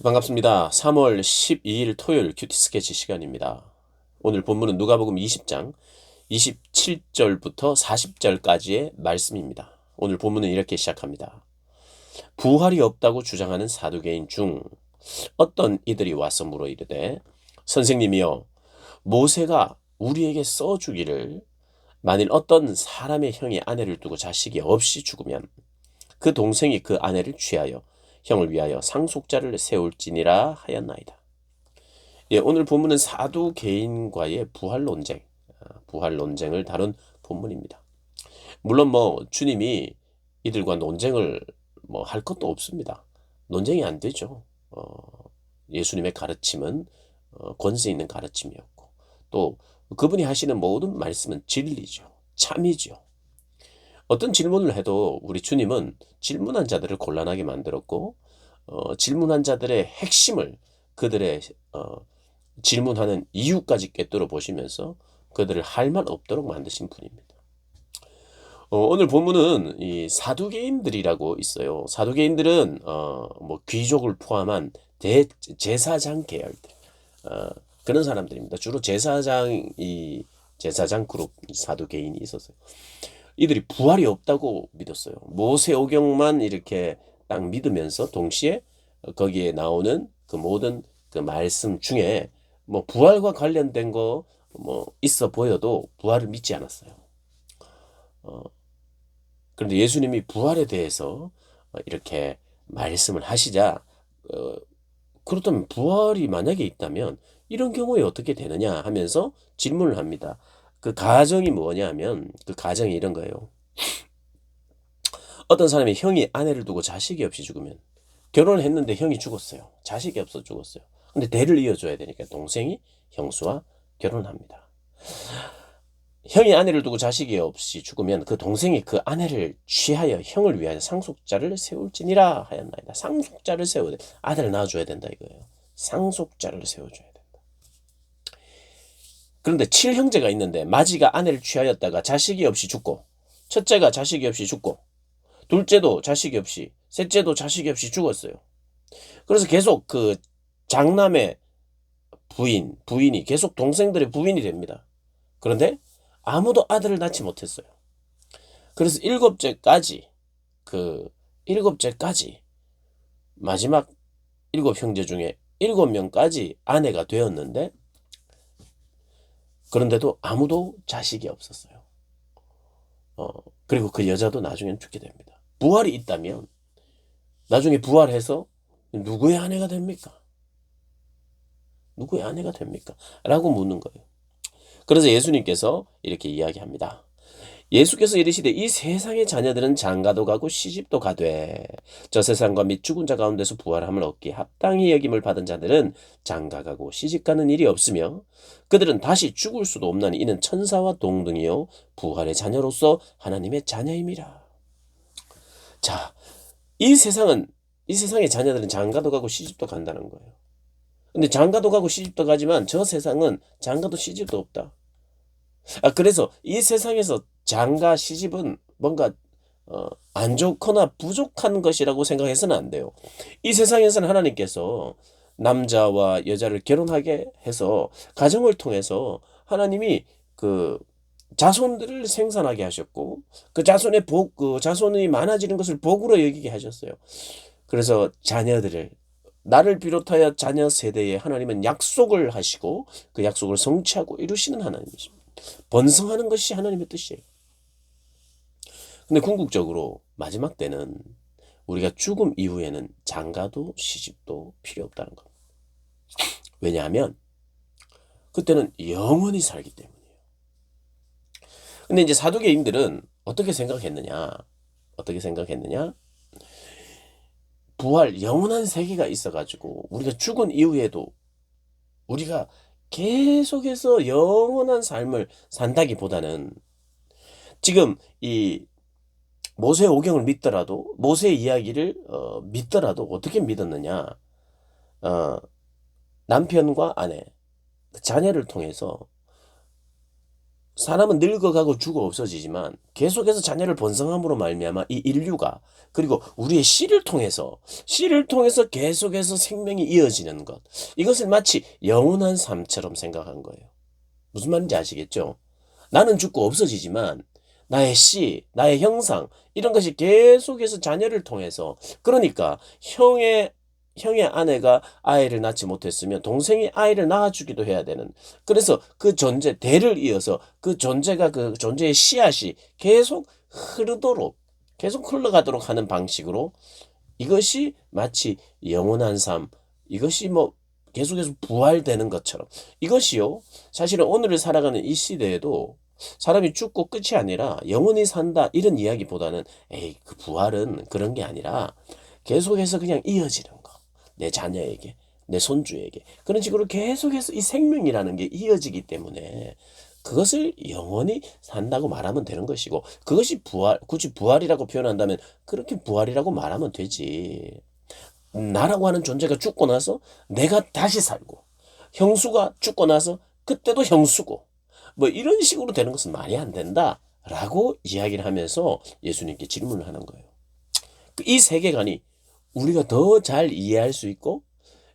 반갑습니다. 3월 12일 토요일 큐티 스케치 시간입니다. 오늘 본문은 누가복음 20장 27절부터 40절까지의 말씀입니다. 오늘 본문은 이렇게 시작합니다. 부활이 없다고 주장하는 사두개인 중 어떤 이들이 와서 물어 이르되 선생님이여 모세가 우리에게 써주기를 만일 어떤 사람의 형이 아내를 두고 자식이 없이 죽으면 그 동생이 그 아내를 취하여 형을 위하여 상속자를 세울지니라 하였나이다. 예, 오늘 본문은 사두개인과의 부활 논쟁을 다룬 본문입니다. 물론 주님이 이들과 논쟁을 할 것도 없습니다. 논쟁이 안 되죠. 예수님의 가르침은 권세 있는 가르침이었고 또 그분이 하시는 모든 말씀은 진리죠. 참이죠. 어떤 질문을 해도 우리 주님은 질문한 자들을 곤란하게 만들었고 질문한 자들의 핵심을 그들의 질문하는 이유까지 꿰뚫어 보시면서 그들을 할 말 없도록 만드신 분입니다. 오늘 본문은 이 사두개인들이라고 있어요. 사두개인들은 귀족을 포함한 제사장 계열들 그런 사람들입니다. 주로 제사장 그룹 사두개인이 있었어요. 이들이 부활이 없다고 믿었어요. 모세오경만 이렇게 딱 믿으면서 동시에 거기에 나오는 그 모든 그 말씀 중에 부활과 관련된 거 있어 보여도 부활을 믿지 않았어요. 그런데 예수님이 부활에 대해서 이렇게 말씀을 하시자 그렇다면 부활이 만약에 있다면 이런 경우에 어떻게 되느냐 하면서 질문을 합니다. 그 가정이 뭐냐면 그 가정이 이런 거예요. 어떤 사람이 형이 아내를 두고 자식이 없이 죽으면 결혼을 했는데 형이 죽었어요. 자식이 없어 죽었어요. 근데 대를 이어줘야 되니까 동생이 형수와 결혼합니다. 형이 아내를 두고 자식이 없이 죽으면 그 동생이 그 아내를 취하여 형을 위하여 상속자를 세울지니라 하였나이다. 상속자를 세워야 돼. 아들을 낳아줘야 된다 이거예요. 상속자를 세워줘야 된다. 그런데 7형제가 있는데 마지가 아내를 취하였다가 자식이 없이 죽고 첫째가 자식이 없이 죽고 둘째도 자식이 없이 셋째도 자식이 없이 죽었어요. 그래서 계속 그 장남의 부인이 계속 동생들의 부인이 됩니다. 그런데 아무도 아들을 낳지 못했어요. 그래서 일곱째까지 마지막 7형제 중에 7명까지 아내가 되었는데 그런데도 아무도 자식이 없었어요. 그리고 그 여자도 나중엔 죽게 됩니다. 부활이 있다면 나중에 부활해서 누구의 아내가 됩니까? 누구의 아내가 됩니까? 라고 묻는 거예요. 그래서 예수님께서 이렇게 이야기합니다. 예수께서 이르시되 이 세상의 자녀들은 장가도 가고 시집도 가되 저 세상과 및 죽은 자 가운데서 부활함을 얻기에 합당히 여김을 받은 자들은 장가가고 시집가는 일이 없으며 그들은 다시 죽을 수도 없나니 이는 천사와 동등이요 부활의 자녀로서 하나님의 자녀임이라. 자, 이 세상의 자녀들은 장가도 가고 시집도 간다는 거예요. 근데 장가도 가고 시집도 가지만 저 세상은 장가도 시집도 없다. 그래서 이 세상에서 장가 시집은 뭔가 안 좋거나 부족한 것이라고 생각해서는 안 돼요. 이 세상에서는 하나님께서 남자와 여자를 결혼하게 해서 가정을 통해서 하나님이 그 자손들을 생산하게 하셨고 그 자손이 많아지는 것을 복으로 여기게 하셨어요. 그래서 자녀들을 나를 비롯하여 자녀 세대에 하나님은 약속을 하시고 그 약속을 성취하고 이루시는 하나님이십니다. 번성하는 것이 하나님의 뜻이에요. 근데 궁극적으로 마지막 때는 우리가 죽음 이후에는 장가도 시집도 필요 없다는 겁니다. 왜냐하면 그때는 영원히 살기 때문이에요. 근데 이제 사두개인들은 어떻게 생각했느냐? 부활, 영원한 세계가 있어가지고 우리가 죽은 이후에도 우리가 계속해서 영원한 삶을 산다기보다는 지금 이 모세 오경을 믿더라도 모세의 이야기를 믿더라도 어떻게 믿었느냐? 남편과 아내, 자녀를 통해서 사람은 늙어가고 죽어 없어지지만 계속해서 자녀를 번성함으로 말미암아 이 인류가 그리고 우리의 씨를 통해서 계속해서 생명이 이어지는 것 이것을 마치 영원한 삶처럼 생각한 거예요. 무슨 말인지 아시겠죠? 나는 죽고 없어지지만 나의 씨, 나의 형상 이런 것이 계속해서 자녀를 통해서 그러니까 형의 아내가 아이를 낳지 못했으면 동생이 아이를 낳아주기도 해야 되는 그래서 그 존재 대를 이어서 그 존재가 그 존재의 씨앗이 계속 흐르도록 계속 흘러가도록 하는 방식으로 이것이 마치 영원한 삶 이것이 뭐 계속해서 부활되는 것처럼 이것이요 사실은 오늘을 살아가는 이 시대에도 사람이 죽고 끝이 아니라 영원히 산다 이런 이야기보다는 에이 그 부활은 그런 게 아니라 계속해서 그냥 이어지는 거 내 자녀에게 내 손주에게 그런 식으로 계속해서 이 생명이라는 게 이어지기 때문에 그것을 영원히 산다고 말하면 되는 것이고 그것이 부활 굳이 부활이라고 표현한다면 그렇게 부활이라고 말하면 되지. 나라고 하는 존재가 죽고 나서 내가 다시 살고 형수가 죽고 나서 그때도 형수고 뭐 이런 식으로 되는 것은 말이 안 된다라고 이야기를 하면서 예수님께 질문을 하는 거예요. 이 세계관이 우리가 더 잘 이해할 수 있고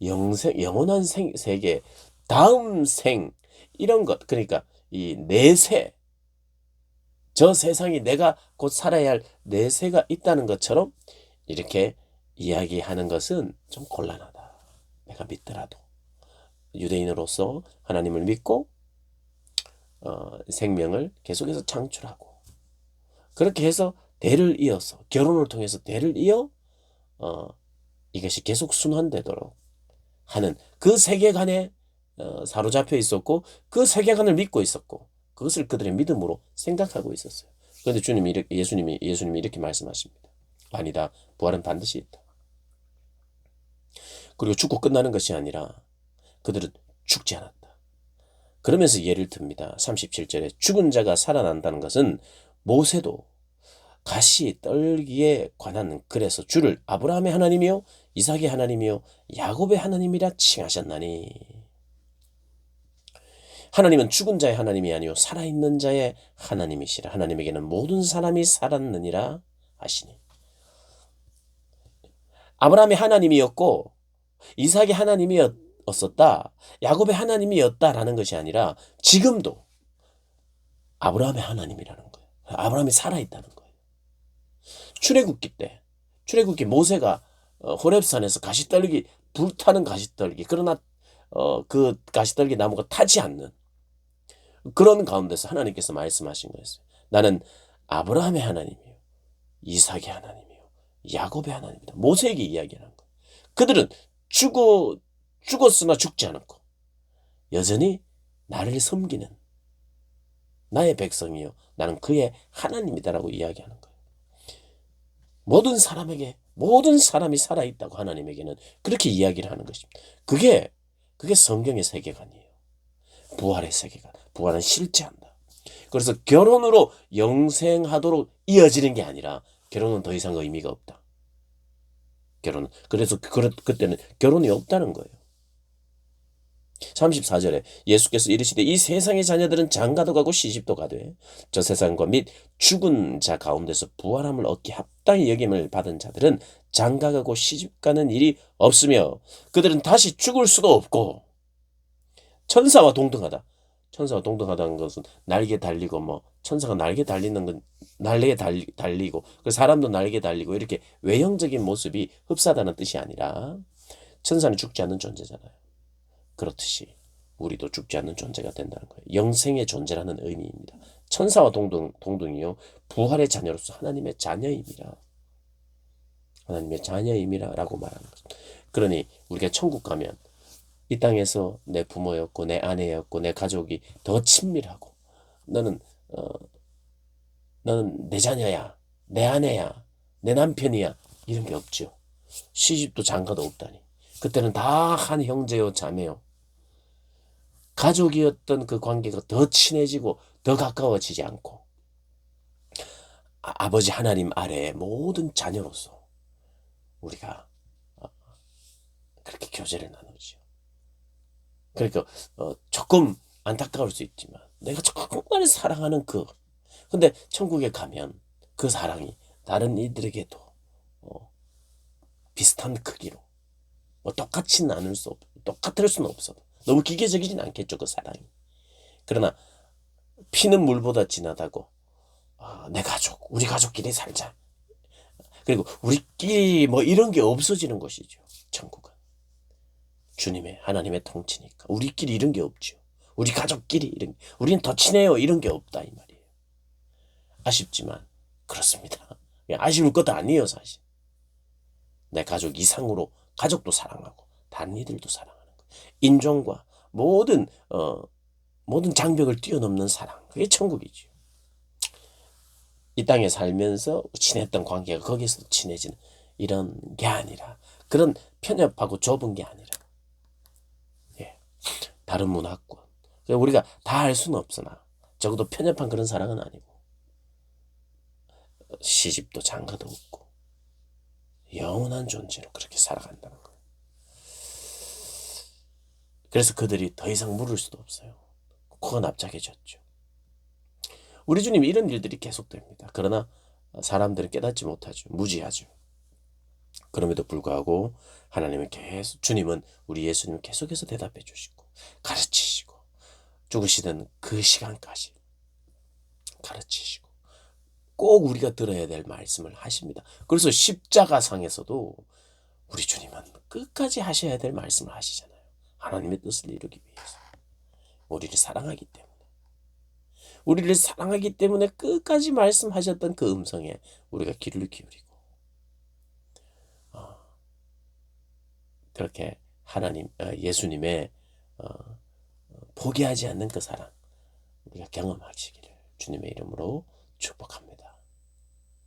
영원한 세계, 다음 생 이런 것 그러니까 이 내세 저 세상이 내가 곧 살아야 할 내세가 있다는 것처럼 이렇게 이야기하는 것은 좀 곤란하다. 내가 믿더라도 유대인으로서 하나님을 믿고 생명을 계속해서 창출하고 그렇게 해서 대를 이어서 결혼을 통해서 대를 이어 이것이 계속 순환되도록 하는 그 세계관에 사로잡혀 있었고 그 세계관을 믿고 있었고 그것을 그들의 믿음으로 생각하고 있었어요. 그런데 예수님이 이렇게 말씀하십니다. 아니다. 부활은 반드시 있다. 그리고 죽고 끝나는 것이 아니라 그들은 죽지 않았다. 그러면서 예를 듭니다. 37절에 죽은 자가 살아난다는 것은 모세도 가시 떨기에 관한 글에서 주를 아브라함의 하나님이요 이삭의 하나님이요 야곱의 하나님이라 칭하셨나니 하나님은 죽은 자의 하나님이 아니요 살아있는 자의 하나님이시라 하나님에게는 모든 사람이 살았느니라 하시니 아브라함의 하나님이었고 이삭의 하나님이었었다 야곱의 하나님이었다라는 것이 아니라 지금도 아브라함의 하나님이라는 거예요. 아브라함이 살아있다는 거예요. 출애굽기 모세가 호렙산에서 가시떨기 불타는 가시떨기 그러나 그 가시떨기 나무가 타지 않는 그런 가운데서 하나님께서 말씀하신 거였어요. 나는 아브라함의 하나님이요 이삭의 하나님이요 야곱의 하나님이다. 모세에게 이야기하는 거예요. 그들은 죽었으나 죽지 않았고 여전히 나를 섬기는 나의 백성이요 나는 그의 하나님이다라고 이야기하는 거예요. 모든 사람이 살아있다고 하나님에게는 그렇게 이야기를 하는 것입니다. 그게 성경의 세계관이에요. 부활의 세계관. 부활은 실제한다. 그래서 결혼으로 영생하도록 이어지는 게 아니라 결혼은 더 이상 의미가 없다. 그래서 그때는 결혼이 없다는 거예요. 34절에 예수께서 이르시되 이 세상의 자녀들은 장가도 가고 시집도 가되 저 세상과 및 죽은 자 가운데서 부활함을 얻기 합당히 여김을 받은 자들은 장가가고 시집가는 일이 없으며 그들은 다시 죽을 수도 없고 천사와 동등하다. 천사와 동등하다는 것은 날개 달리고 뭐 천사가 날개 달리는 건 날개 달리고 그 사람도 날개 달리고 이렇게 외형적인 모습이 흡사하다는 뜻이 아니라 천사는 죽지 않는 존재잖아요. 그렇듯이 우리도 죽지 않는 존재가 된다는 거예요. 영생의 존재라는 의미입니다. 천사와 동등이요. 부활의 자녀로서 하나님의 자녀임이라. 하나님의 자녀임이라라고 말하는 거죠. 그러니 우리가 천국 가면 이 땅에서 내 부모였고 내 아내였고 내 가족이 더 친밀하고 너는 내 자녀야, 내 아내야, 내 남편이야 이런 게 없죠. 시집도 장가도 없다니. 그때는 다 한 형제요 자매요. 가족이었던 그 관계가 더 친해지고 더 가까워지지 않고 아버지 하나님 아래의 모든 자녀로서 우리가 그렇게 교제를 나누죠. 그러니까 조금 안타까울 수 있지만 내가 정말 사랑하는 근데 천국에 가면 그 사랑이 다른 이들에게도 비슷한 크기로 똑같이 나눌 수 똑같을 수는 없어도 너무 기계적이진 않겠죠, 그 사랑이. 그러나 피는 물보다 진하다고 내 가족, 우리 가족끼리 살자. 그리고 우리끼리 뭐 이런 게 없어지는 것이죠. 천국은 주님의 하나님의 통치니까 우리끼리 이런 게 없죠. 우리 가족끼리 우리는 더 친해요 이런 게 없다 이 말이에요. 아쉽지만 그렇습니다. 아쉬울 것도 아니에요 사실. 내 가족 이상으로 가족도 사랑하고 다른 이들도 사랑하는 거. 인종과 모든 장벽을 뛰어넘는 사랑. 그게 천국이죠. 이 땅에 살면서 친했던 관계가 거기서도 친해지는 이런 게 아니라 그런 편협하고 좁은 게 아니라 다른 문화권 우리가 다 할 수는 없으나 적어도 편협한 그런 사랑은 아니고 시집도 장가도 없고 영원한 존재로 그렇게 살아간다는 거예요. 그래서 그들이 더 이상 물을 수도 없어요. 코가 납작해졌죠. 우리 주님 이런 일들이 계속됩니다. 그러나 사람들은 깨닫지 못하죠. 무지하죠. 그럼에도 불구하고 하나님은 주님은 우리 예수님은 계속해서 대답해 주시고 가르치시고 죽으시던 그 시간까지 가르치시고 꼭 우리가 들어야 될 말씀을 하십니다. 그래서 십자가상에서도 우리 주님은 끝까지 하셔야 될 말씀을 하시잖아요. 하나님의 뜻을 이루기 위해서. 우리를 사랑하기 때문에. 우리를 사랑하기 때문에 끝까지 말씀하셨던 그 음성에 우리가 귀를 기울이고 그렇게 예수님의 포기하지 않는 그 사랑 우리가 경험하시기를 주님의 이름으로 축복합니다.